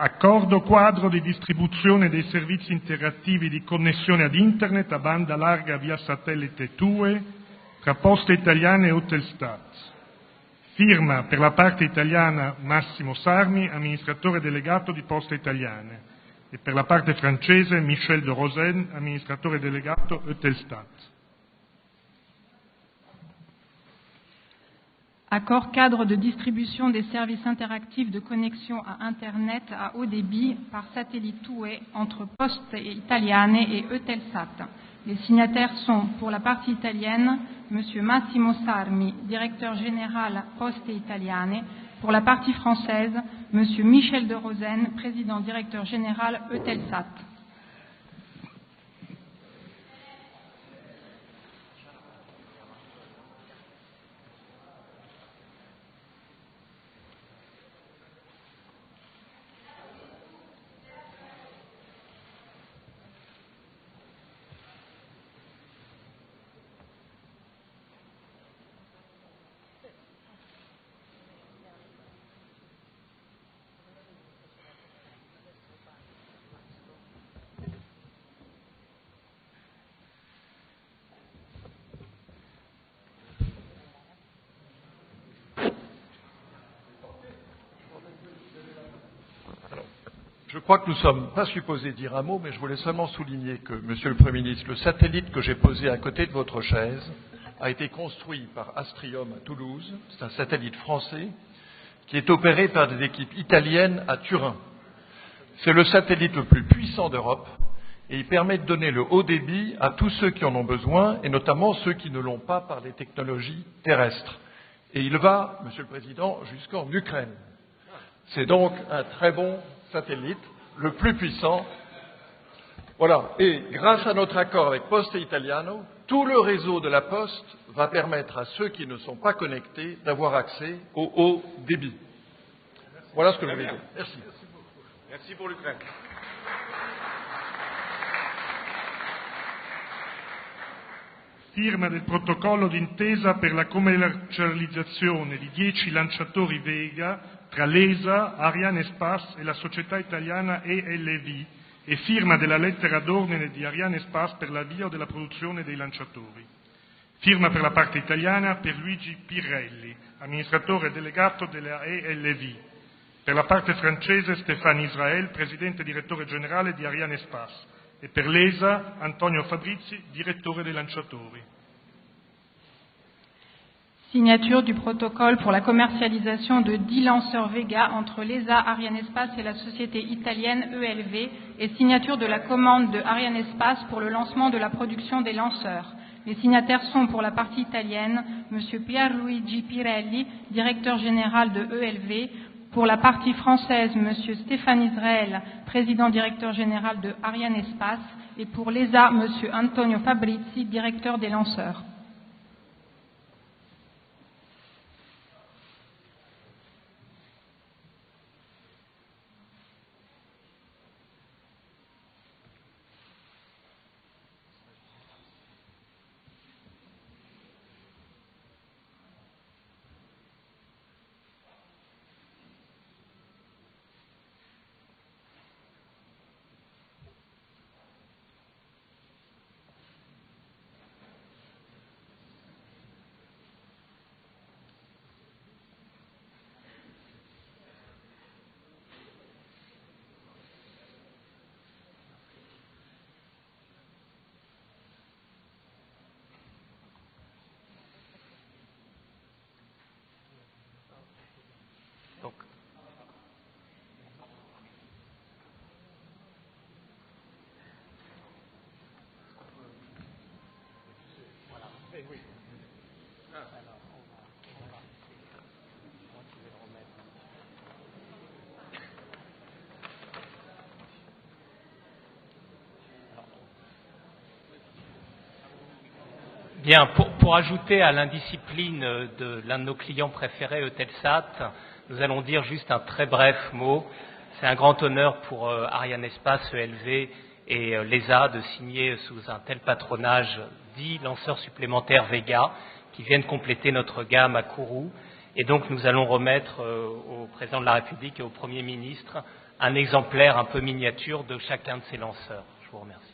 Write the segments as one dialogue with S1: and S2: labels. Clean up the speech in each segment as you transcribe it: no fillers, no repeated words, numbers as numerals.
S1: Accordo quadro di distribuzione dei servizi interattivi di connessione ad Internet a banda larga via satellite TUE tra Poste Italiane e Eutelstat. Firma per la parte italiana Massimo Sarmi, amministratore delegato di Poste Italiane, e per la parte francese Michel de Rosen, amministratore delegato Eutelstat.
S2: Accord cadre de distribution des services interactifs de connexion à Internet à haut débit par satellite TUE entre Poste Italiane et Eutelsat. Les signataires sont, pour la partie italienne, M. Massimo Sarmi, directeur général Poste Italiane. Pour la partie française, M. Michel de Rosen, président directeur général Eutelsat.
S3: Je crois que nous ne sommes pas supposés dire un mot, mais je voulais seulement souligner que, Monsieur le Premier ministre, le satellite que j'ai posé à côté de votre chaise a été construit par Astrium à Toulouse. C'est un satellite français qui est opéré par des équipes italiennes à Turin. C'est le satellite le plus puissant d'Europe et il permet de donner le haut débit à tous ceux qui en ont besoin, et notamment ceux qui ne l'ont pas par les technologies terrestres. Et il va, Monsieur le Président, jusqu'en Ukraine. C'est donc un très bon satellite, le plus puissant. Voilà. Et grâce à notre accord avec Poste Italiano, tout le réseau de la Poste va permettre à ceux qui ne sont pas connectés d'avoir accès au haut débit. Voilà ce que je voulais dire. Merci.
S4: Merci pour l'Ukraine.
S1: Firma del protocollo d'intesa per la commercializzazione di 10 lanciatori Vega tra l'ESA, Arianespace e la società italiana ELV, e firma della lettera d'ordine di Arianespace per l'avvio della produzione dei lanciatori. Firma per la parte italiana per Luigi Pirelli, amministratore delegato della ELV. Per la parte francese Stéphane Israël, presidente direttore generale di Arianespace. E per l'ESA Antonio Fabrizi, direttore dei lanciatori.
S2: Signature du protocole pour la commercialisation de 10 lanceurs Vega entre l'ESA, Arianespace et la société italienne ELV, et signature de la commande de Arianespace pour le lancement de la production des lanceurs. Les signataires sont, pour la partie italienne, M. Pierluigi Pirelli, directeur général de ELV, pour la partie française, M. Stéphane Israël, président directeur général de Arianespace, et pour l'ESA, M. Antonio Fabrizi, directeur des lanceurs.
S5: Bien, pour ajouter à l'indiscipline de l'un de nos clients préférés, Eutelsat, nous allons dire juste un très bref mot. C'est un grand honneur pour Arianespace, ELV et l'ESA de signer sous un tel patronage 10 lanceurs supplémentaires Vega qui viennent compléter notre gamme à Kourou. Et donc nous allons remettre au président de la République et au Premier ministre un exemplaire un peu miniature de chacun de ces lanceurs. Je vous remercie.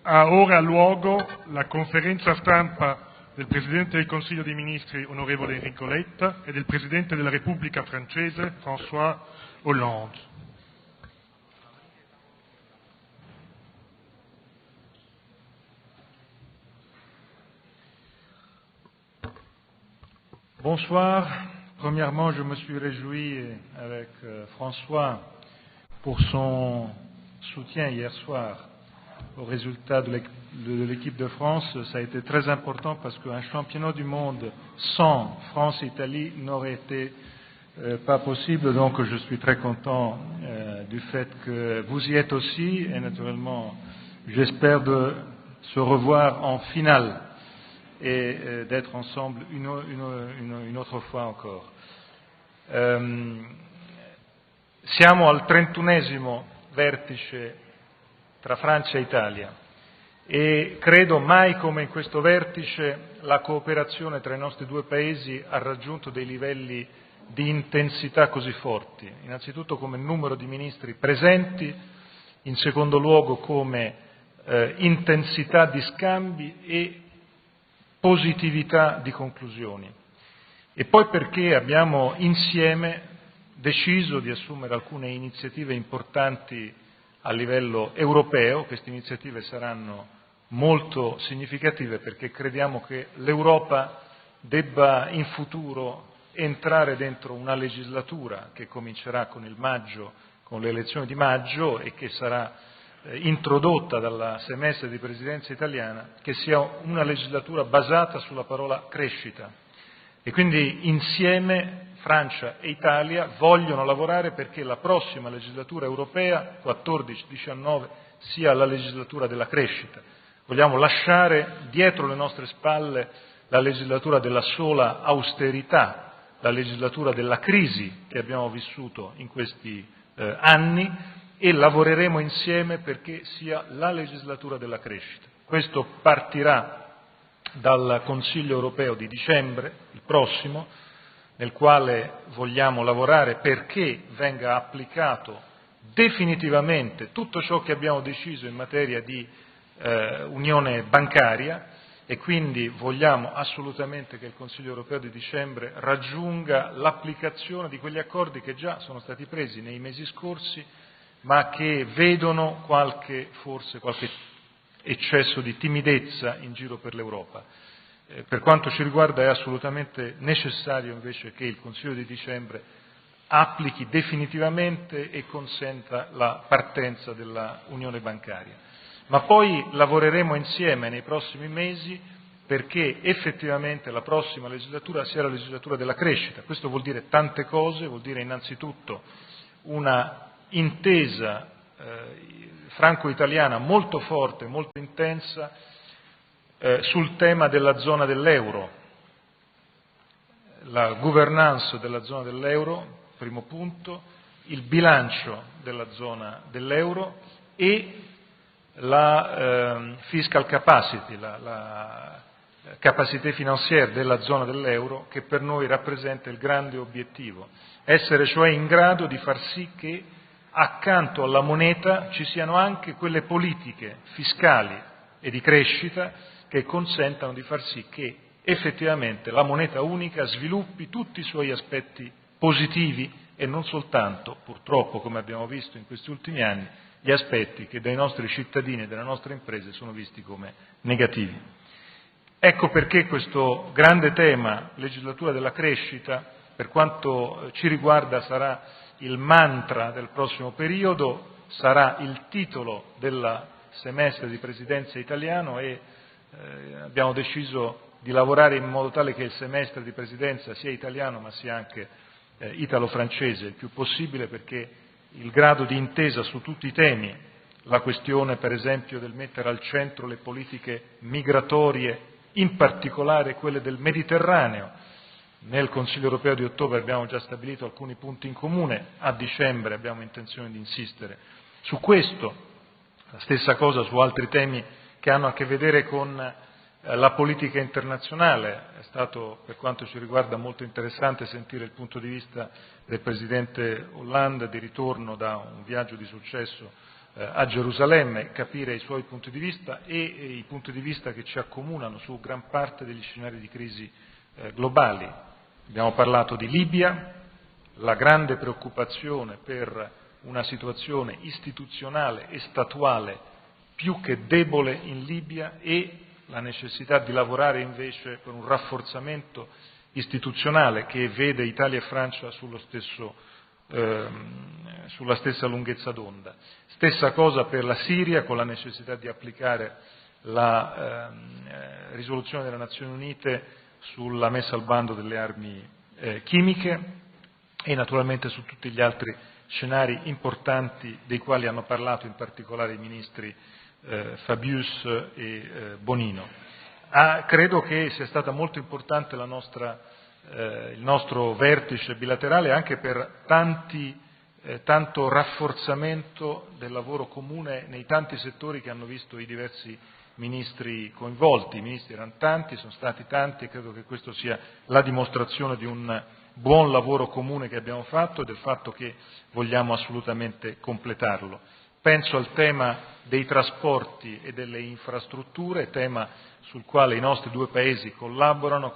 S1: Ha ora luogo la conferenza stampa del Presidente del Consiglio dei Ministri, onorevole Enrico Letta, e del Presidente della Repubblica francese, François Hollande.
S6: Bonsoir. Premièrement, je me suis réjoui avec François pour son soutien hier soir au résultat de l'équipe de France. Ça a été très important parce qu'un championnat du monde sans France et Italie n'aurait été pas possible. Donc je suis très content du fait que vous y êtes aussi et naturellement j'espère de se revoir en finale et d'être ensemble une autre fois encore. Siamo al 31esimo vertice tra Francia e Italia e credo mai come in questo vertice la cooperazione tra i nostri due paesi ha raggiunto dei livelli di intensità così forti, innanzitutto come numero di ministri presenti, in secondo luogo come intensità di scambi e positività di conclusioni, e poi perché abbiamo insieme deciso di assumere alcune iniziative importanti a livello europeo. Queste iniziative saranno molto significative perché crediamo che l'Europa debba in futuro entrare dentro una legislatura che comincerà con le elezioni di maggio e che sarà introdotta dalla semestre di presidenza italiana, che sia una legislatura basata sulla parola crescita. E quindi insieme Francia e Italia vogliono lavorare perché la prossima legislatura europea, 14-19, sia la legislatura della crescita. Vogliamo lasciare dietro le nostre spalle la legislatura della sola austerità, la legislatura della crisi che abbiamo vissuto in questi anni, e lavoreremo insieme perché sia la legislatura della crescita. Questo partirà dal Consiglio europeo di dicembre, il prossimo, nel quale vogliamo lavorare perché venga applicato definitivamente tutto ciò che abbiamo deciso in materia di unione bancaria, e quindi vogliamo assolutamente che il Consiglio europeo di dicembre raggiunga l'applicazione di quegli accordi che già sono stati presi nei mesi scorsi, ma che vedono forse qualche eccesso di timidezza in giro per l'Europa. Per quanto ci riguarda è assolutamente necessario invece che il Consiglio di dicembre applichi definitivamente e consenta la partenza della Unione bancaria. Ma poi lavoreremo insieme nei prossimi mesi perché effettivamente la prossima legislatura sia la legislatura della crescita. Questo vuol dire tante cose, vuol dire innanzitutto una intesa franco-italiana molto forte, molto intensa sul tema della zona dell'euro, la governance della zona dell'euro, primo punto, il bilancio della zona dell'euro e la fiscal capacity, la capacità finanziaria della zona dell'euro, che per noi rappresenta il grande obiettivo, essere cioè in grado di far sì che accanto alla moneta ci siano anche quelle politiche fiscali e di crescita che consentano di far sì che effettivamente la moneta unica sviluppi tutti i suoi aspetti positivi e non soltanto, purtroppo, come abbiamo visto in questi ultimi anni, gli aspetti che dai nostri cittadini e dalle nostre imprese sono visti come negativi. Ecco perché questo grande tema, legislatura della crescita, per quanto ci riguarda sarà il mantra del prossimo periodo, sarà il titolo del semestre di presidenza italiano e abbiamo deciso di lavorare in modo tale che il semestre di presidenza sia italiano ma sia anche italo-francese il più possibile, perché il grado di intesa su tutti i temi, la questione per esempio del mettere al centro le politiche migratorie, in particolare quelle del Mediterraneo. Nel Consiglio europeo di ottobre abbiamo già stabilito alcuni punti in comune, a dicembre abbiamo intenzione di insistere su questo, la stessa cosa su altri temi che hanno a che vedere con la politica internazionale. È stato, per quanto ci riguarda, molto interessante sentire il punto di vista del Presidente Hollande di ritorno da un viaggio di successo a Gerusalemme, capire i suoi punti di vista e i punti di vista che ci accomunano su gran parte degli scenari di crisi globali. Abbiamo parlato di Libia, la grande preoccupazione per una situazione istituzionale e statuale più che debole in Libia e la necessità di lavorare invece per un rafforzamento istituzionale che vede Italia e Francia sulla stessa lunghezza d'onda. Stessa cosa per la Siria, con la necessità di applicare la risoluzione delle Nazioni Unite sulla messa al bando delle armi chimiche e naturalmente su tutti gli altri scenari importanti dei quali hanno parlato in particolare i ministri Fabius e Bonino. Credo che sia stata molto importante il nostro vertice bilaterale anche per tanto rafforzamento del lavoro comune nei tanti settori che hanno visto i diversi ministri coinvolti. I ministri erano tanti, sono stati tanti e credo che questo sia la dimostrazione di un buon lavoro comune che abbiamo fatto e del fatto che vogliamo assolutamente completarlo. Penso al tema dei trasporti e delle infrastrutture, tema sul quale i nostri due paesi collaborano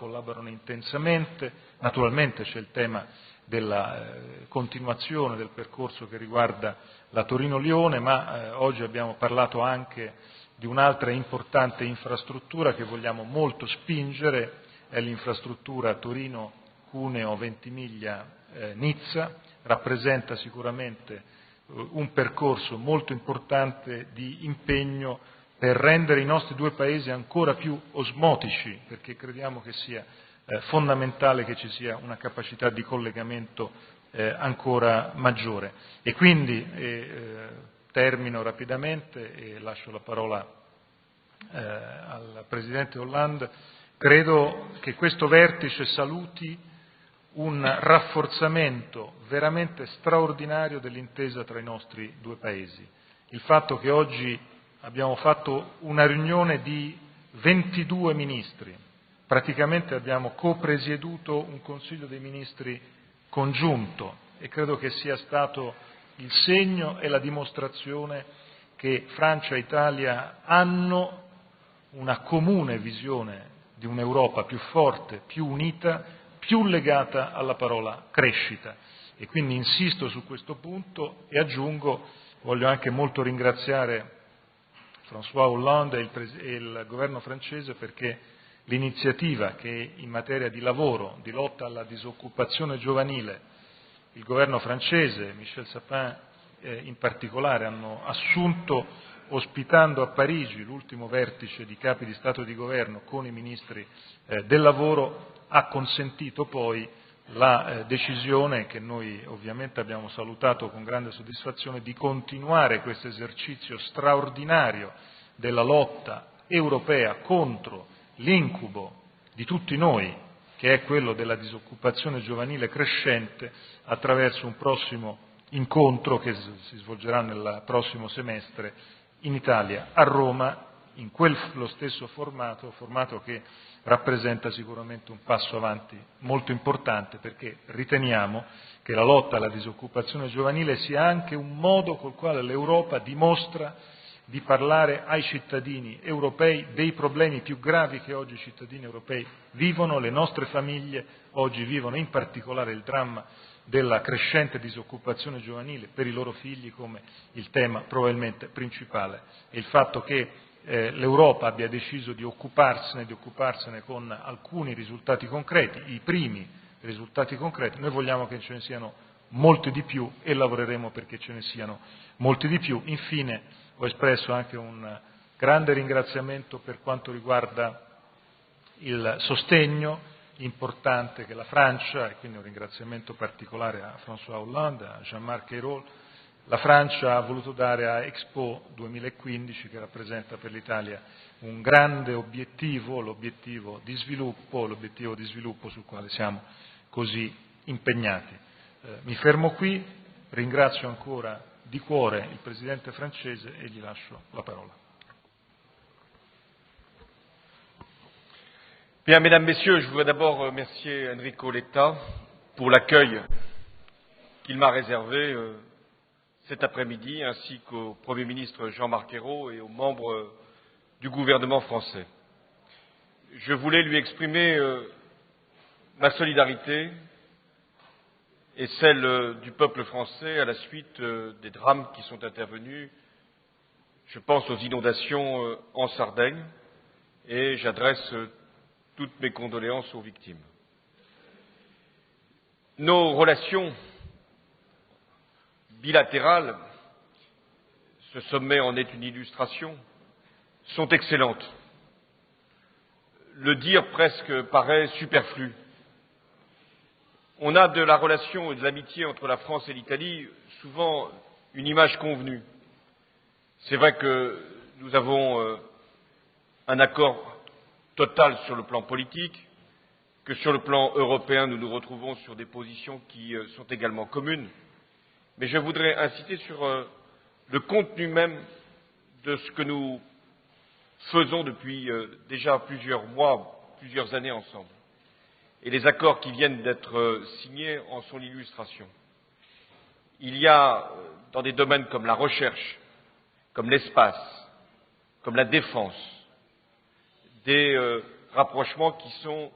S6: intensamente. Naturalmente c'è il tema della continuazione del percorso che riguarda la Torino-Lione, ma oggi abbiamo parlato anche di un'altra importante infrastruttura che vogliamo molto spingere, è l'infrastruttura Torino-Cuneo-Ventimiglia-Nizza, rappresenta sicuramente un percorso molto importante di impegno per rendere i nostri due paesi ancora più osmotici, perché crediamo che sia fondamentale che ci sia una capacità di collegamento ancora maggiore. E quindi, termino rapidamente e lascio la parola al Presidente Hollande, credo che questo vertice saluti un rafforzamento veramente straordinario dell'intesa tra i nostri due paesi. Il fatto che oggi abbiamo fatto una riunione di 22 ministri, praticamente abbiamo copresieduto un Consiglio dei Ministri congiunto e credo che sia stato il segno e la dimostrazione che Francia e Italia hanno una comune visione di un'Europa più forte, più unita, più legata alla parola crescita. E quindi insisto su questo punto e aggiungo, voglio anche molto ringraziare François Hollande e il governo francese perché l'iniziativa che in materia di lavoro, di lotta alla disoccupazione giovanile, il governo francese, Michel Sapin in particolare, hanno assunto ospitando a Parigi l'ultimo vertice di capi di Stato e di Governo con i ministri del lavoro, ha consentito poi la decisione, che noi ovviamente abbiamo salutato con grande soddisfazione, di continuare questo esercizio straordinario della lotta europea contro l'incubo di tutti noi, che è quello della disoccupazione giovanile crescente, attraverso un prossimo incontro che si svolgerà nel prossimo semestre in Italia, a Roma, in quello stesso formato che rappresenta sicuramente un passo avanti molto importante, perché riteniamo che la lotta alla disoccupazione giovanile sia anche un modo col quale l'Europa dimostra di parlare ai cittadini europei dei problemi più gravi che oggi i cittadini europei vivono. Le nostre famiglie oggi vivono in particolare il dramma della crescente disoccupazione giovanile per i loro figli come il tema probabilmente principale, e il fatto che l'Europa abbia deciso di occuparsene con alcuni risultati concreti, i primi risultati concreti. Noi vogliamo che ce ne siano molti di più e lavoreremo perché ce ne siano molti di più. Infine ho espresso anche un grande ringraziamento per quanto riguarda il sostegno importante che la Francia, e quindi un ringraziamento particolare a François Hollande, a Jean-Marc Ayrault, la Francia ha voluto dare a Expo 2015, che rappresenta per l'Italia un grande obiettivo, l'obiettivo di sviluppo sul quale siamo così impegnati. Mi fermo qui, ringrazio ancora di cuore il Presidente francese e gli lascio la parola.
S4: Bien, Mesdames, Messieurs, je voudrais d'abord remercier Enrico Letta pour l'accueil qu'il m'a réservé cet après-midi, ainsi qu'au Premier ministre Jean-Marc Ayrault et aux membres du gouvernement français. Je voulais lui exprimer ma solidarité et celle du peuple français à la suite des drames qui sont intervenus. Je pense aux inondations en Sardaigne et j'adresse toutes mes condoléances aux victimes. Nos relations bilatérales, ce sommet en est une illustration, sont excellentes. Le dire presque paraît superflu. On a de la relation et de l'amitié entre la France et l'Italie souvent une image convenue. C'est vrai que nous avons un accord total sur le plan politique, que sur le plan européen, nous nous retrouvons sur des positions qui sont également communes. Mais je voudrais insister sur le contenu même de ce que nous faisons depuis déjà plusieurs mois, plusieurs années ensemble. Et les accords qui viennent d'être signés en sont l'illustration. Il y a, dans des domaines comme la recherche, comme l'espace, comme la défense, des rapprochements qui sont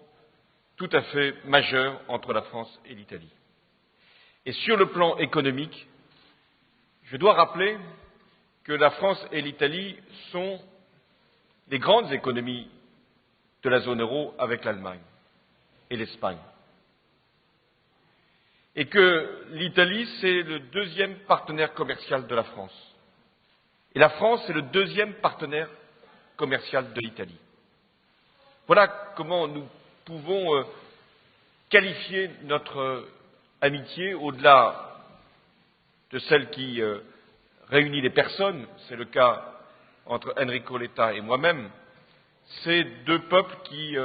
S4: tout à fait majeurs entre la France et l'Italie. Et sur le plan économique, je dois rappeler que la France et l'Italie sont les grandes économies de la zone euro avec l'Allemagne et l'Espagne. Et que l'Italie, c'est le deuxième partenaire commercial de la France. Et la France, c'est le deuxième partenaire commercial de l'Italie. Voilà comment nous pouvons qualifier notre amitié au-delà de celle qui réunit les personnes, c'est le cas entre Enrico Letta et moi-même, c'est deux peuples qui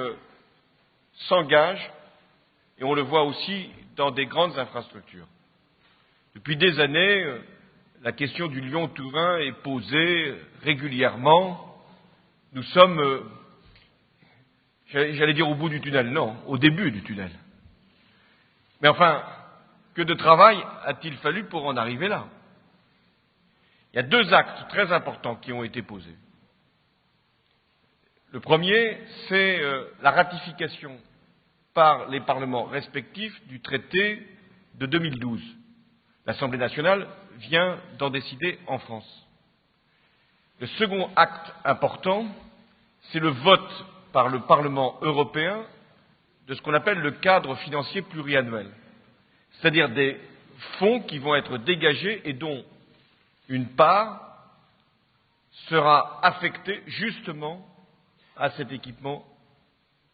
S4: s'engagent, et on le voit aussi dans des grandes infrastructures. Depuis des années, la question du Lyon-Turin est posée régulièrement. Nous sommes, j'allais dire au bout du tunnel, non, au début du tunnel. Mais enfin, que de travail a-t-il fallu pour en arriver là? Il y a deux actes très importants qui ont été posés. Le premier, c'est la ratification par les parlements respectifs du traité de 2012. L'Assemblée nationale vient d'en décider en France. Le second acte important, c'est le vote par le Parlement européen de ce qu'on appelle le cadre financier pluriannuel, c'est-à-dire des fonds qui vont être dégagés et dont une part sera affectée justement à cet équipement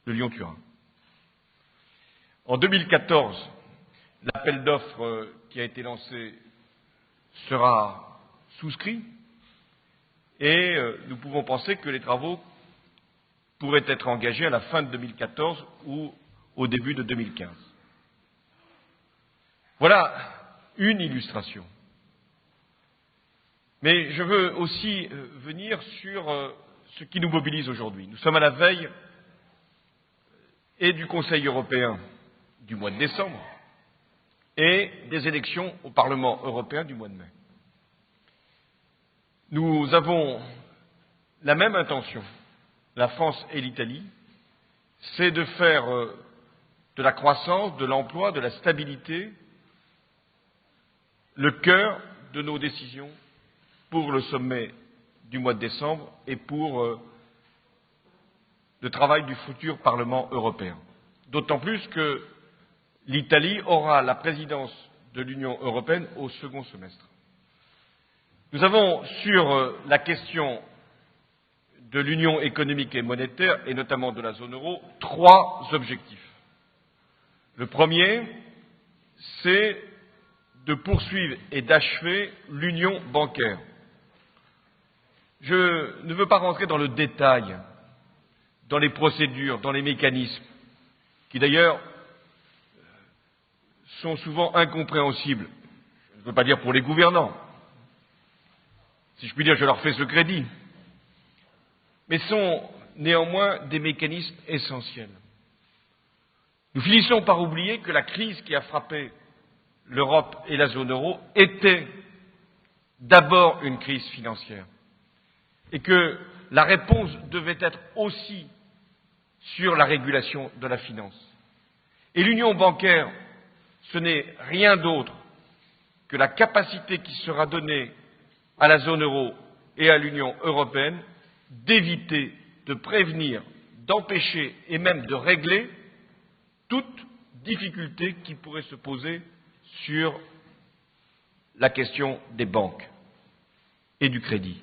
S4: de Lyon-Turin. En 2014, l'appel d'offres qui a été lancé sera souscrit et nous pouvons penser que les travaux pourraient être engagés à la fin de 2014 ou au début de 2015. Voilà une illustration. Mais je veux aussi venir sur ce qui nous mobilise aujourd'hui. Nous sommes à la veille et du Conseil européen du mois de décembre et des élections au Parlement européen du mois de mai. Nous avons la même intention, la France et l'Italie, c'est de faire de la croissance, de l'emploi, de la stabilité le cœur de nos décisions pour le sommet du mois de décembre et pour le travail du futur Parlement européen. D'autant plus que l'Italie aura la présidence de l'Union européenne au second semestre. Nous avons, sur la question de l'Union économique et monétaire, et notamment de la zone euro, 3 objectifs. Le premier, c'est de poursuivre et d'achever l'union bancaire. Je ne veux pas rentrer dans le détail, dans les procédures, dans les mécanismes, qui d'ailleurs sont souvent incompréhensibles. Je ne veux pas dire pour les gouvernants. Si je puis dire, je leur fais ce crédit. Mais sont néanmoins des mécanismes essentiels. Nous finissons par oublier que la crise qui a frappé l'Europe et la zone euro était d'abord une crise financière et que la réponse devait être aussi sur la régulation de la finance. Et l'union bancaire, ce n'est rien d'autre que la capacité qui sera donnée à la zone euro et à l'Union européenne d'éviter, de prévenir, d'empêcher et même de régler toute difficulté qui pourrait se poser sur la question des banques et du crédit.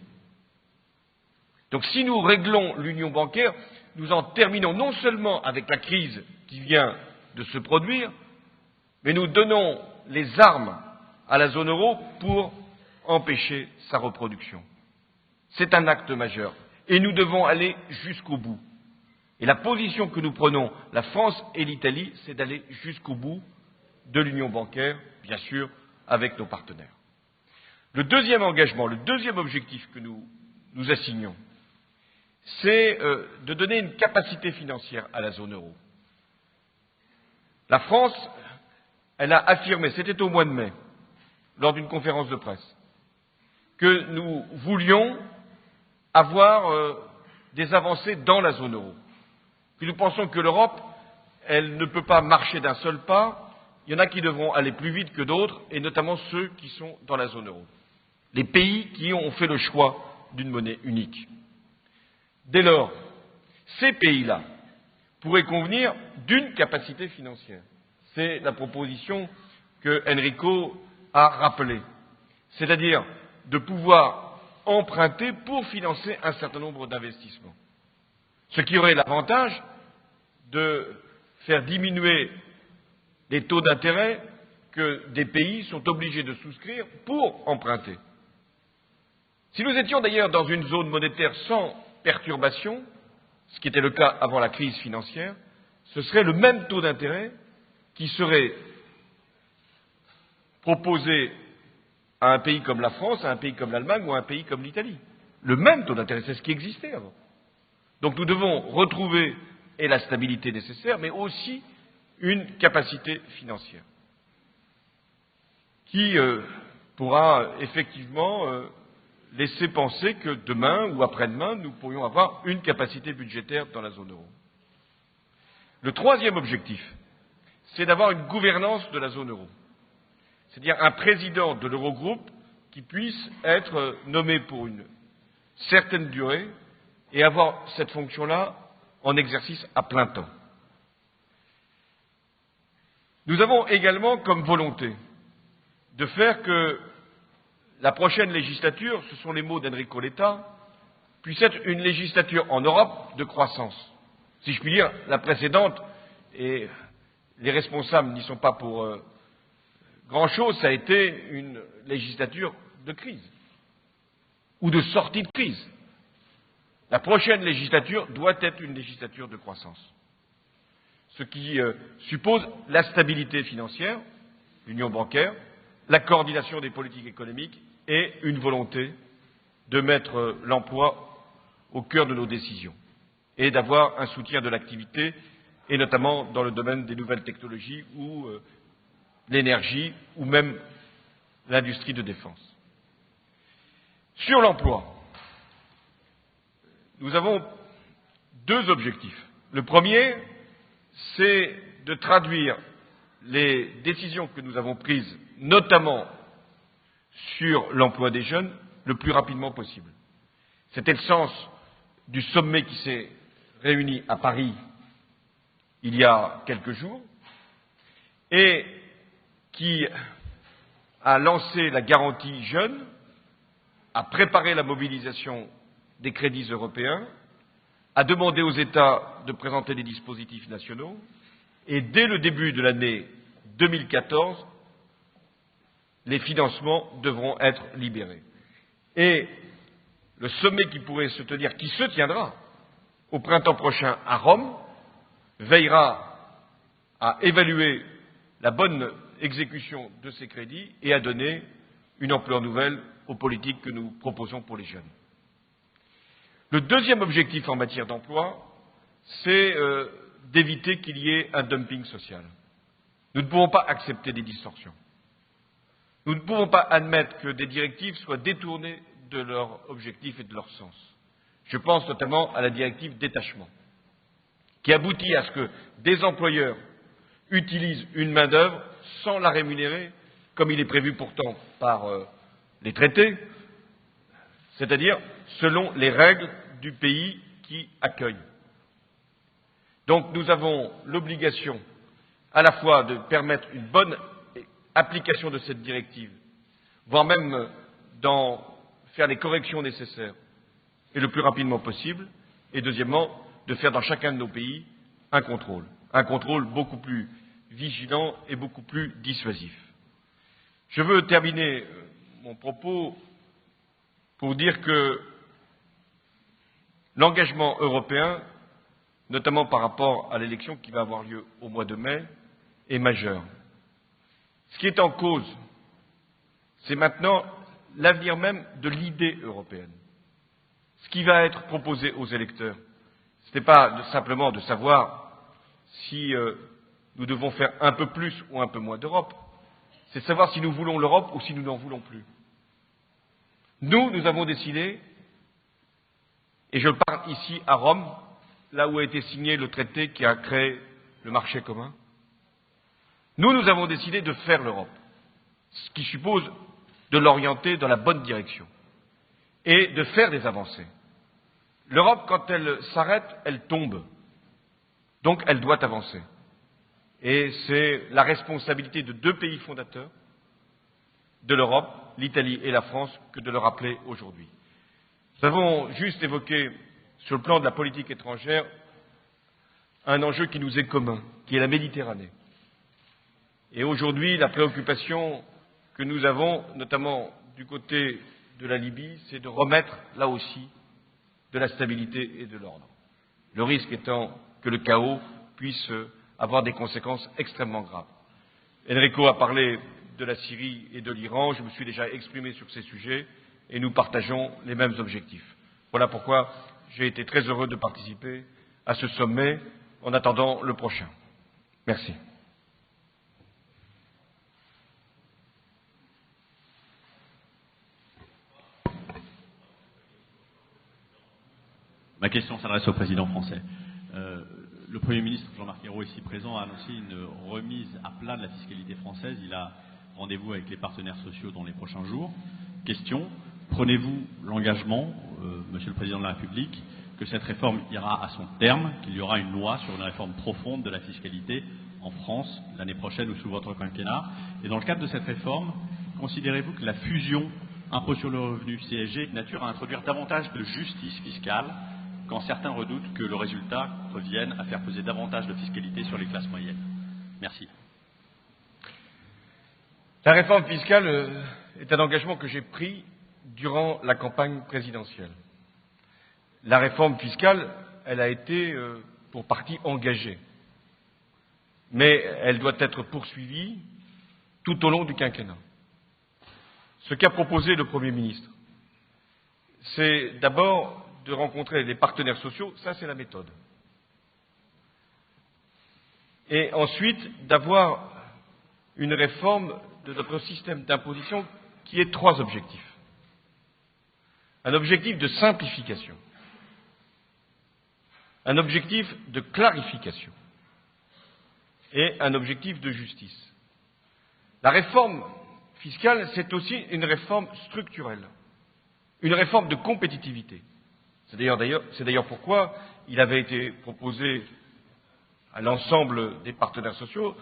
S4: Donc si nous réglons l'union bancaire, nous en terminons non seulement avec la crise qui vient de se produire, mais nous donnons les armes à la zone euro pour empêcher sa reproduction. C'est un acte majeur et nous devons aller jusqu'au bout. Et la position que nous prenons, la France et l'Italie, c'est d'aller jusqu'au bout de l'union bancaire, bien sûr, avec nos partenaires. Le deuxième engagement, le deuxième objectif que nous assignons, c'est de donner une capacité financière à la zone euro. La France, elle a affirmé, c'était au mois de mai, lors d'une conférence de presse, que nous voulions avoir des avancées dans la zone euro. Puis nous pensons que l'Europe, elle ne peut pas marcher d'un seul pas. Il y en a qui devront aller plus vite que d'autres, et notamment ceux qui sont dans la zone euro. Les pays qui ont fait le choix d'une monnaie unique. Dès lors, ces pays-là pourraient convenir d'une capacité financière. C'est la proposition que Enrico a rappelée. C'est-à-dire de pouvoir emprunter pour financer un certain nombre d'investissements. Ce qui aurait l'avantage de faire diminuer les taux d'intérêt que des pays sont obligés de souscrire pour emprunter. Si nous étions d'ailleurs dans une zone monétaire sans perturbation, ce qui était le cas avant la crise financière, ce serait le même taux d'intérêt qui serait proposé à un pays comme la France, à un pays comme l'Allemagne ou à un pays comme l'Italie. Le même taux d'intérêt, c'est ce qui existait avant. Donc nous devons retrouver la stabilité nécessaire, mais aussi une capacité financière qui pourra effectivement laisser penser que demain ou après-demain, nous pourrions avoir une capacité budgétaire dans la zone euro. Le troisième objectif, c'est d'avoir une gouvernance de la zone euro, c'est-à-dire un président de l'Eurogroupe qui puisse être nommé pour une certaine durée et avoir cette fonction-là en exercice à plein temps. Nous avons également comme volonté de faire que la prochaine législature, ce sont les mots d'Enrico Letta, puisse être une législature en Europe de croissance. Si je puis dire, la précédente, et les responsables n'y sont pas pour grand-chose, ça a été une législature de crise, ou de sortie de crise. La prochaine législature doit être une législature de croissance. Ce qui suppose la stabilité financière, l'union bancaire, la coordination des politiques économiques et une volonté de mettre l'emploi au cœur de nos décisions et d'avoir un soutien de l'activité, et notamment dans le domaine des nouvelles technologies ou l'énergie ou même l'industrie de défense. Sur l'emploi, nous avons deux objectifs. Le premier, c'est de traduire les décisions que nous avons prises, notamment sur l'emploi des jeunes, le plus rapidement possible. C'était le sens du sommet qui s'est réuni à Paris il y a quelques jours. et qui a lancé la garantie jeune, a préparé la mobilisation des crédits européens, a demandé aux États de présenter des dispositifs nationaux, et dès le début de l'année 2014, les financements devront être libérés. Et le sommet qui pourrait se tenir, qui se tiendra au printemps prochain à Rome, veillera à évaluer la bonne exécution de ces crédits et à donner une ampleur nouvelle aux politiques que nous proposons pour les jeunes. Le deuxième objectif en matière d'emploi, c'est d'éviter qu'il y ait un dumping social. Nous ne pouvons pas accepter des distorsions. Nous ne pouvons pas admettre que des directives soient détournées de leur objectif et de leur sens. Je pense notamment à la directive détachement, qui aboutit à ce que des employeurs utilisent une main-d'œuvre sans la rémunérer, comme il est prévu pourtant par les traités, c'est-à-dire selon les règles du pays qui accueille. Donc nous avons l'obligation à la fois de permettre une bonne application de cette directive, voire même d'en faire les corrections nécessaires et le plus rapidement possible, et deuxièmement, de faire dans chacun de nos pays un contrôle beaucoup plus vigilant et beaucoup plus dissuasif. Je veux terminer mon propos pour dire que l'engagement européen, notamment par rapport à l'élection qui va avoir lieu au mois de mai, est majeur. Ce qui est en cause, c'est maintenant l'avenir même de l'idée européenne. Ce qui va être proposé aux électeurs, ce n'est pas simplement de savoir si nous devons faire un peu plus ou un peu moins d'Europe, c'est de savoir si nous voulons l'Europe ou si nous n'en voulons plus. Nous avons décidé, et je parle ici à Rome, là où a été signé le traité qui a créé le marché commun, nous avons décidé de faire l'Europe, ce qui suppose de l'orienter dans la bonne direction et de faire des avancées. L'Europe, quand elle s'arrête, elle tombe. Donc elle doit avancer. Et c'est la responsabilité de deux pays fondateurs de l'Europe, l'Italie et la France, que de le rappeler aujourd'hui. Nous avons juste évoqué, sur le plan de la politique étrangère, un enjeu qui nous est commun, qui est la Méditerranée. Et aujourd'hui, la préoccupation que nous avons, notamment du côté de la Libye, c'est de remettre, là aussi, de la stabilité et de l'ordre. Le risque étant que le chaos puisse avoir des conséquences extrêmement graves. Enrico a parlé de la Syrie et de l'Iran, je me suis déjà exprimé sur ces sujets et nous partageons les mêmes objectifs. Voilà pourquoi j'ai été très heureux de participer à ce sommet en attendant le prochain. Merci.
S7: Ma question s'adresse au président français. Le Premier ministre Jean-Marc Ayrault, ici présent, a annoncé une remise à plat de la fiscalité française. Il a rendez-vous avec les partenaires sociaux dans les prochains jours. Question, prenez-vous l'engagement, Monsieur le Président de la République, que cette réforme ira à son terme, qu'il y aura une loi sur une réforme profonde de la fiscalité en France l'année prochaine ou sous votre quinquennat? Et dans le cadre de cette réforme, considérez-vous que la fusion impôt sur le revenu CSG est de nature à introduire davantage de justice fiscale quand certains redoutent que le résultat revienne à faire peser davantage de fiscalité sur les classes moyennes? Merci.
S4: La réforme fiscale est un engagement que j'ai pris durant la campagne présidentielle. La réforme fiscale, elle a été pour partie engagée, mais elle doit être poursuivie tout au long du quinquennat. Ce qu'a proposé le Premier ministre, c'est d'abord de rencontrer les partenaires sociaux, ça c'est la méthode. Et ensuite, d'avoir une réforme de notre système d'imposition qui ait trois objectifs. Un objectif de simplification, un objectif de clarification et un objectif de justice. La réforme fiscale, c'est aussi une réforme structurelle, une réforme de compétitivité. C'est d'ailleurs pourquoi il avait été proposé à l'ensemble des partenaires sociaux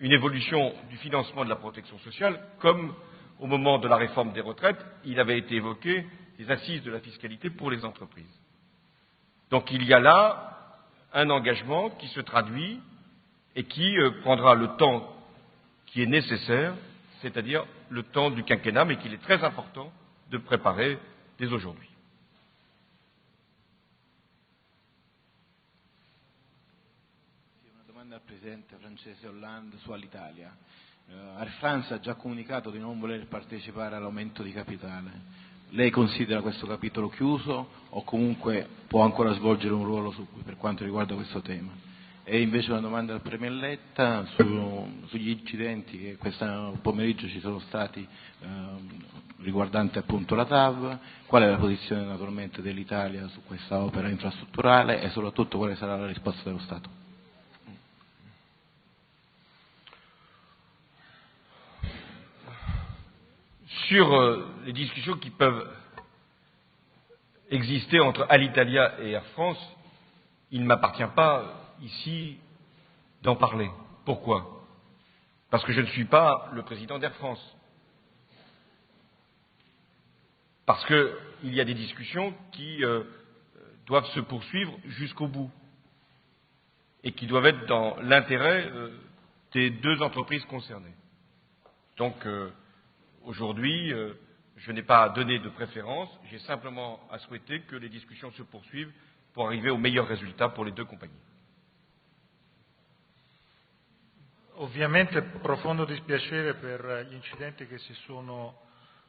S4: une évolution du financement de la protection sociale, comme au moment de la réforme des retraites, il avait été évoqué les assises de la fiscalité pour les entreprises. Donc il y a là un engagement qui se traduit et qui prendra le temps qui est nécessaire, c'est-à-dire le temps du quinquennat, mais qu'il est très important de préparer dès aujourd'hui.
S8: Una domanda al Presidente francese Hollande su Alitalia. Air France ha già comunicato di non voler partecipare all'aumento di capitale. Lei considera questo capitolo chiuso o comunque può ancora svolgere un ruolo per quanto riguarda questo tema? E invece una domanda al Premier Letta sugli incidenti che questo pomeriggio ci sono stati riguardanti appunto la TAV, qual è la posizione naturalmente dell'Italia su questa opera infrastrutturale e soprattutto quale sarà la risposta dello Stato?
S4: Sur les discussions qui peuvent exister entre Alitalia et Air France, il ne m'appartient pas ici d'en parler. Pourquoi? Parce que je ne suis pas le président d'Air France. Parce qu'il y a des discussions qui doivent se poursuivre jusqu'au bout et qui doivent être dans l'intérêt des deux entreprises concernées. Donc, aujourd'hui, je n'ai pas à donner de préférence, j'ai simplement à souhaiter que les discussions se poursuivent pour arriver au meilleur résultat pour les deux compagnies.
S6: Ovviamente profondo dispiacere per gli incidenti che si sono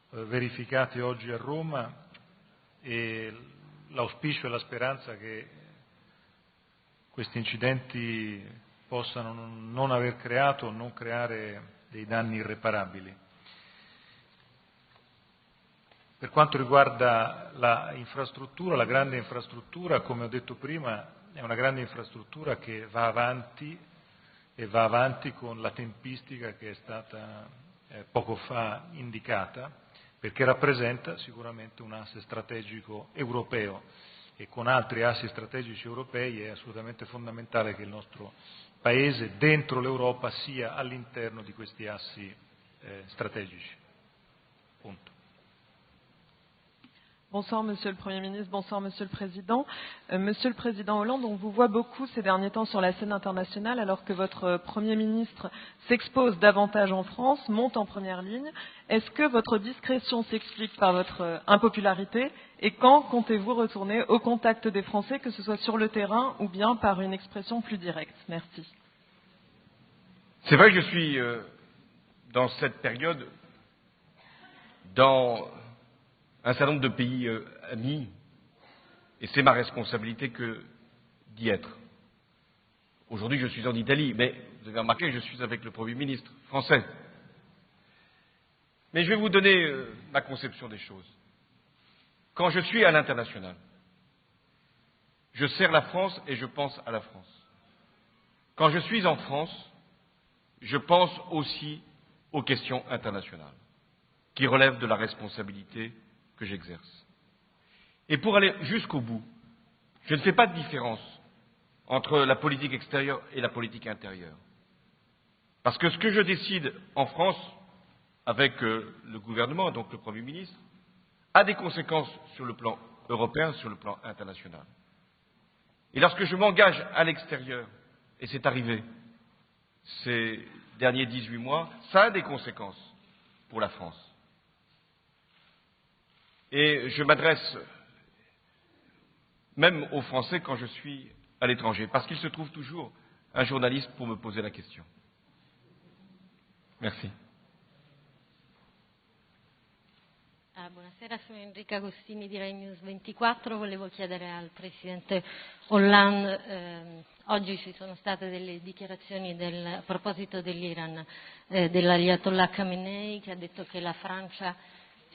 S6: verificati oggi a Roma e l'auspicio e la speranza che questi incidenti possano non aver creato o non creare dei danni irreparabili. Per quanto riguarda la infrastruttura, la grande infrastruttura, come ho detto prima, è una grande infrastruttura che va avanti e va avanti con la tempistica che è stata poco fa indicata, perché rappresenta sicuramente un asse strategico europeo e con altri assi strategici europei è assolutamente fondamentale che il nostro Paese dentro l'Europa sia all'interno di questi assi stratégiques. Punto.
S9: Bonsoir Monsieur le Premier ministre, bonsoir Monsieur le Président. Monsieur le Président Hollande, on vous voit beaucoup ces derniers temps sur la scène internationale alors que votre Premier ministre s'expose davantage en France, monte en première ligne. Est-ce que votre discrétion s'explique par votre impopularité et quand comptez-vous retourner au contact des Français, que ce soit sur le terrain ou bien par une expression plus directe? Merci.
S4: C'est vrai que je suis dans cette période dans un certain nombre de pays amis, et c'est ma responsabilité que d'y être. Aujourd'hui, je suis en Italie, mais vous avez remarqué que je suis avec le Premier ministre français. Mais je vais vous donner ma conception des choses. Quand je suis à l'international, je sers la France et je pense à la France. Quand je suis en France, je pense aussi aux questions internationales, qui relèvent de la responsabilité que j'exerce. Et pour aller jusqu'au bout, je ne fais pas de différence entre la politique extérieure et la politique intérieure. Parce que ce que je décide en France, avec le gouvernement, donc le Premier ministre, a des conséquences sur le plan européen, sur le plan international. Et lorsque je m'engage à l'extérieur, et c'est arrivé ces derniers 18 mois, ça a des conséquences pour la France. Et je m'adresse même aux Français quand je suis à l'étranger, parce qu'il se trouve toujours un journaliste pour me poser la question. Merci.
S10: Buonasera, sono Enrica Agostini di Rai News 24. Volevo chiedere al Presidente Hollande, oggi ci sono state delle dichiarazioni a proposito dell'Iran, dell'Ayatollah Khamenei, che ha detto che la Francia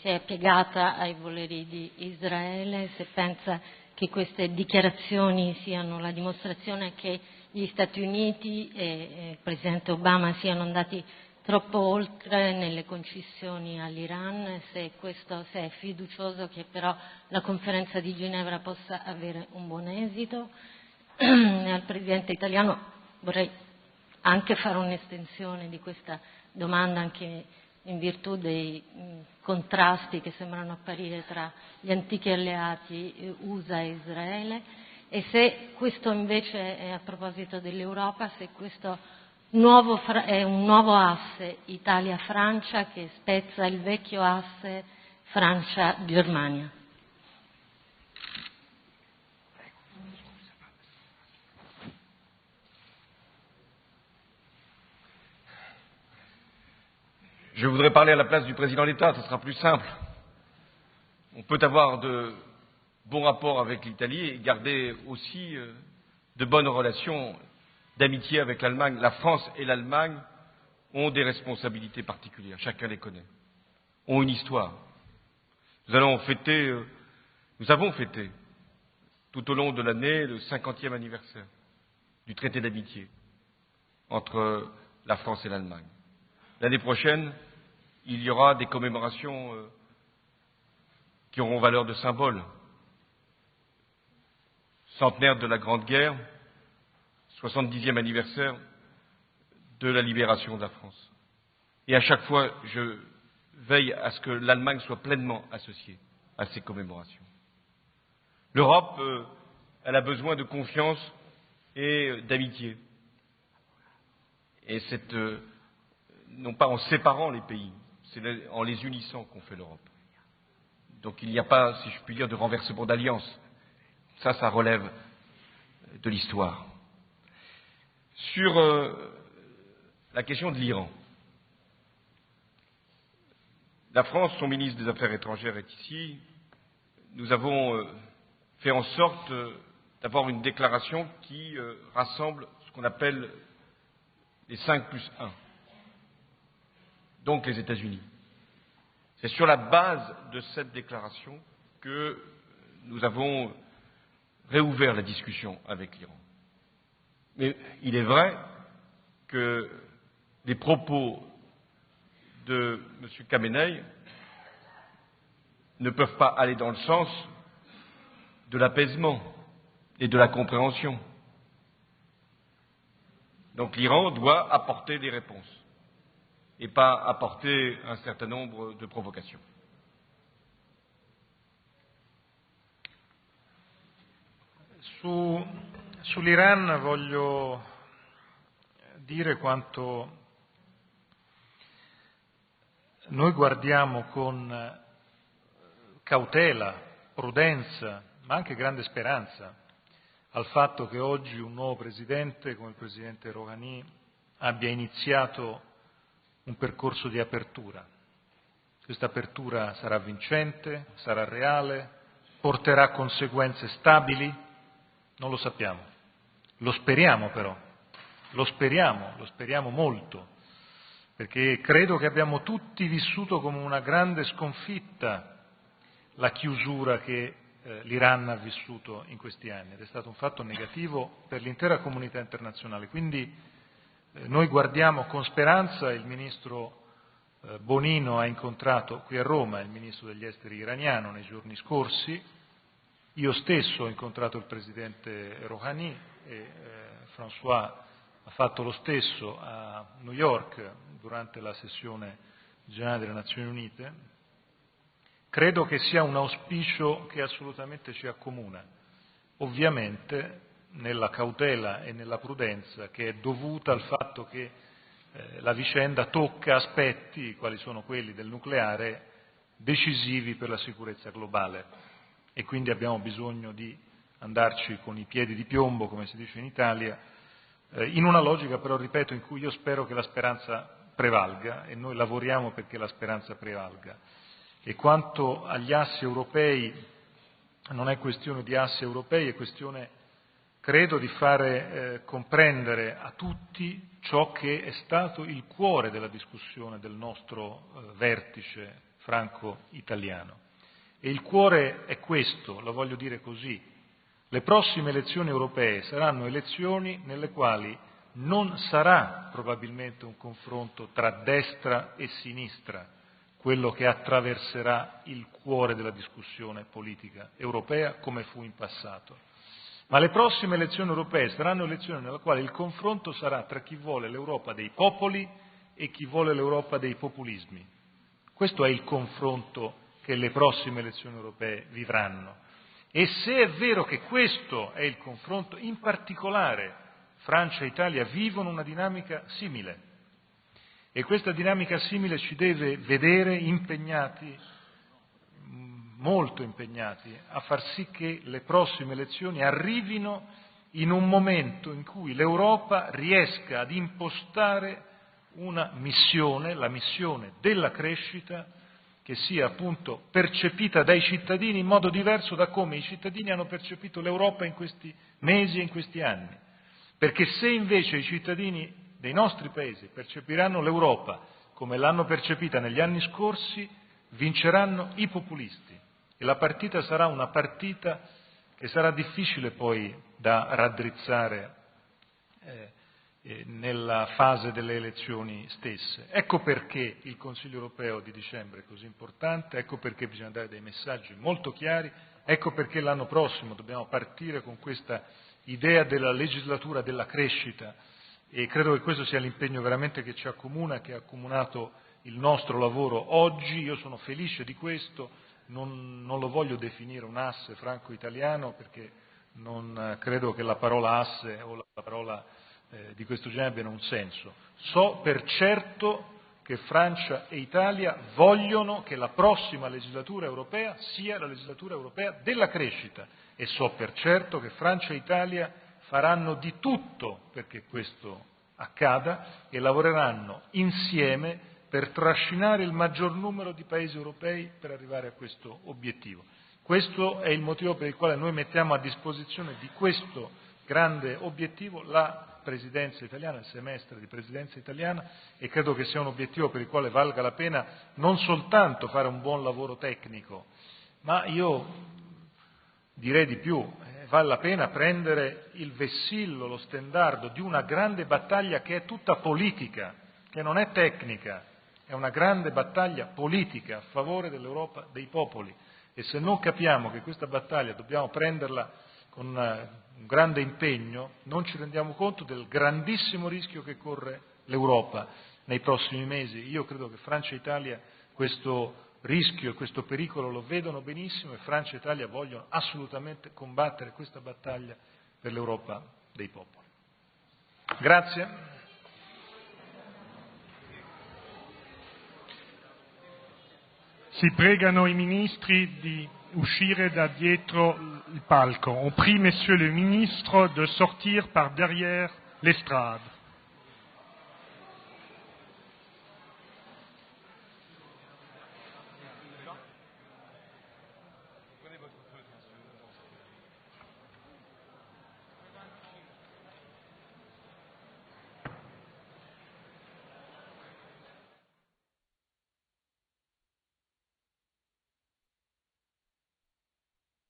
S10: si è piegata ai voleri di Israele, se pensa che queste dichiarazioni siano la dimostrazione che gli Stati Uniti e il Presidente Obama siano andati troppo oltre nelle concessioni all'Iran, se è fiducioso che però la conferenza di Ginevra possa avere un buon esito. Al Presidente italiano vorrei anche fare un'estensione di questa domanda anche in virtù dei contrasti che sembrano apparire tra gli antichi alleati USA e Israele, e se questo invece è a proposito dell'Europa, se questo è un nuovo asse Italia-Francia che spezza il vecchio asse Francia-Germania.
S4: Je voudrais parler à la place du président d'État, ce sera plus simple. On peut avoir de bons rapports avec l'Italie et garder aussi de bonnes relations d'amitié avec l'Allemagne. La France et l'Allemagne ont des responsabilités particulières, chacun les connaît, ont une histoire. Nous avons fêté tout au long de l'année le 50e anniversaire du traité d'amitié entre la France et l'Allemagne. L'année prochaine, il y aura des commémorations qui auront valeur de symbole. Centenaire de la Grande Guerre, 70e anniversaire de la libération de la France. Et à chaque fois, je veille à ce que l'Allemagne soit pleinement associée à ces commémorations. L'Europe, elle a besoin de confiance et d'amitié. Et c'est non pas en séparant les pays, c'est en les unissant qu'on fait l'Europe. Donc il n'y a pas, si je puis dire, de renversement d'alliance. Ça relève de l'histoire. Sur la question de l'Iran, la France, son ministre des Affaires étrangères est ici. Nous avons fait en sorte d'avoir une déclaration qui rassemble ce qu'on appelle les 5+1, donc les États-Unis. C'est sur la base de cette déclaration que nous avons réouvert la discussion avec l'Iran. Mais il est vrai que les propos de M. Khamenei ne peuvent pas aller dans le sens de l'apaisement et de la compréhension. Donc l'Iran doit apporter des réponses et pas apporter un certain nombre de provocations.
S6: Sull'Iran voglio dire quanto noi guardiamo con cautela, prudenza, ma anche grande speranza al fatto che oggi un nuovo presidente, come il presidente Rouhani, abbia iniziato un percorso di apertura. Questa apertura sarà vincente, sarà reale, porterà conseguenze stabili? Non lo sappiamo. Lo speriamo però, lo speriamo molto, perché credo che abbiamo tutti vissuto come una grande sconfitta la chiusura che l'Iran ha vissuto in questi anni ed è stato un fatto negativo per l'intera comunità internazionale. Quindi noi guardiamo con speranza. Il ministro Bonino ha incontrato qui a Roma il ministro degli esteri iraniano nei giorni scorsi, io stesso ho incontrato il presidente Rouhani e François ha fatto lo stesso a New York durante la sessione generale delle Nazioni Unite. Credo che sia un auspicio che assolutamente ci accomuna, ovviamente nella cautela e nella prudenza che è dovuta al fatto che la vicenda tocca aspetti, quali sono quelli del nucleare, decisivi per la sicurezza globale e quindi abbiamo bisogno di andarci con i piedi di piombo, come si dice in Italia, in una logica però, ripeto, in cui io spero che la speranza prevalga e noi lavoriamo perché la speranza prevalga. E quanto agli assi europei, non è questione di assi europei, è questione, credo, di fare comprendere a tutti ciò che è stato il cuore della discussione del nostro vertice franco-italiano. E il cuore è questo, lo voglio dire così: le prossime elezioni europee saranno elezioni nelle quali non sarà probabilmente un confronto tra destra e sinistra quello che attraverserà il cuore della discussione politica europea come fu in passato, Ma le prossime elezioni europee saranno elezioni nella quale il confronto sarà tra chi vuole l'Europa dei popoli e chi vuole l'Europa dei populismi. Questo è il confronto che le prossime elezioni europee vivranno. E se è vero che questo è il confronto, in particolare Francia e Italia vivono una dinamica simile. E questa dinamica simile ci deve vedere impegnati, molto impegnati, a far sì che le prossime elezioni arrivino in un momento in cui l'Europa riesca ad impostare una missione, la missione della crescita, che sia appunto percepita dai cittadini in modo diverso da come i cittadini hanno percepito l'Europa in questi mesi e in questi anni. Perché se invece i cittadini dei nostri paesi percepiranno l'Europa come l'hanno percepita negli anni scorsi, vinceranno i populisti e la partita sarà una partita che sarà difficile poi da raddrizzare nella fase delle elezioni stesse. Ecco perché il Consiglio europeo di dicembre è così importante, ecco perché bisogna dare dei messaggi molto chiari, ecco perché l'anno prossimo dobbiamo partire con questa idea della legislatura della crescita e credo che questo sia l'impegno veramente che ci accomuna, che ha accomunato il nostro lavoro oggi. Io sono felice di questo, non lo voglio definire un asse franco-italiano perché non credo che la parola asse o la parola di questo genere abbiano un senso. So per certo che Francia e Italia vogliono che la prossima legislatura europea sia la legislatura europea della crescita e so per certo che Francia e Italia faranno di tutto perché questo accada e lavoreranno insieme per trascinare il maggior numero di paesi europei per arrivare a questo obiettivo. Questo è il motivo per il quale noi mettiamo a disposizione di questo grande obiettivo la Presidenza italiana, il semestre di Presidenza italiana e credo che sia un obiettivo per il quale valga la pena non soltanto fare un buon lavoro tecnico, ma io direi di più, vale la pena prendere il vessillo, lo stendardo di una grande battaglia che è tutta politica, che non è tecnica, è una grande battaglia politica a favore dell'Europa dei popoli e se non capiamo che questa battaglia dobbiamo prenderla con un grande impegno, non ci rendiamo conto del grandissimo rischio che corre l'Europa nei prossimi mesi. Io credo che Francia e Italia questo rischio e questo pericolo lo vedono benissimo e Francia e Italia vogliono assolutamente combattere questa battaglia per l'Europa dei popoli. Grazie.
S1: Si pregano i ministri di uscire da dietro il palco. On prie Monsieur le Ministre de sortir par derrière l'estrade.